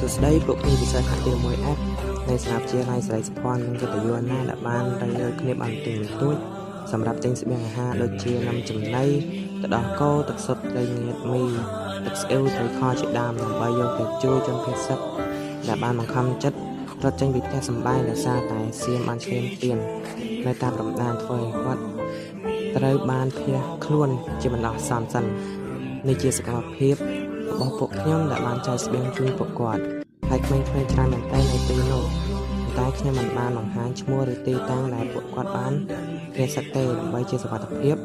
សួស្តីពួកខ្ញុំពិសេសខាងទី1 F នៃស្នាបជាឡៃស្រីសុភ័ណ្ឌនិងកិត្តិយសណាស់ដែលបានរៃរើគ្នាបានទិញទួចសម្រាប់ចេញស្បៀងអាហារដូចជានំចំណីទឹកដោះគោទឹកសុទ្ធត្រីងៀតមីទឹកស្អ៊ីវត្រីខជាដើមដើម្បីយកទៅជួយជនភេសជ្ជៈដែលបានបង្ខំចិត្តរត់ចេញពីផ្ទះសម្បែងដោយសារតែសៀមបានឈាមទៀននៅតាមព្រំដែនធ្វើឲ្យគាត់ត្រូវបានភៀសខ្លួនជាបណ្ដោះអាសន្នសិននេះជាសកម្មភាពរបស់ពួកខ្ញុំដែលបានចែកស្បៀងជូនពួកគាត់ហើយក្មេងៗច្រើនមែនទែននៅទីនោះតែខ្ញុំមិនបានបង្ហាញឈ្មោះឬទីតាំងដែលពួកគាត់បានរៀនសិក្សាទេដើម្បីជាសុវត្ថិភាព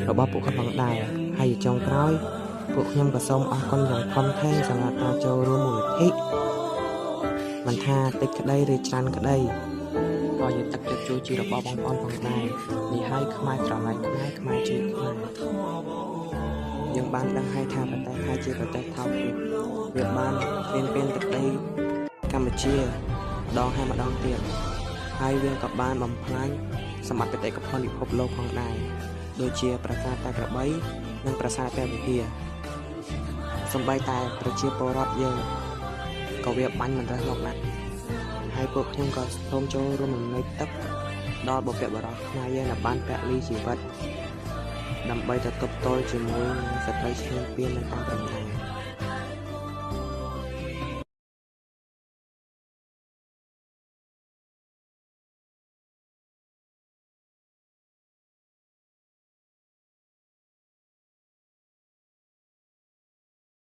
របស់ពួកគាត់ផងដែរហើយចុងក្រោយពួកខ្ញុំក៏សូមអរគុណយ៉ាងធំធេងសម្រាប់ការចូលរួមមូលនិធិមិនថាតិចក្តីឬច្រើនក្តីក៏យកទឹកចិត្តជួយជារបស់បងប្អូនផងដែរនេះហើយខ្មែរស្រឡាញ់ខ្មែរជួយខ្មែរយើងបានដឹងហើយថាប្រទេសថៃជាប្រទេសថោកទាបវាបានមានពេលទឹកដីកម្ពុជាម្ដងហើយម្ដងទៀតហើយវាក៏បានបំផ្លាញសម្បត្តិបេតិកភណ្ឌពិភពលោកផងដែរដូចជាប្រាសាទតាក្របីនិងប្រាសាទព្រះវិហារសម្បីតែប្រជាពលរដ្ឋយើងក៏វាបាញ់មិនរើសមកណាស់ហើយពួកខ្ញុំក៏សូមចូលរួមរំលែកទឹកដល់បុព្វបុរសខ្មែរយើងដែលបានពលីជីវិតដើម្បីទៅទប់ទល់ជាមួយនឹងសត្រូវឈ្លានពាននៅតាមព្រំដែន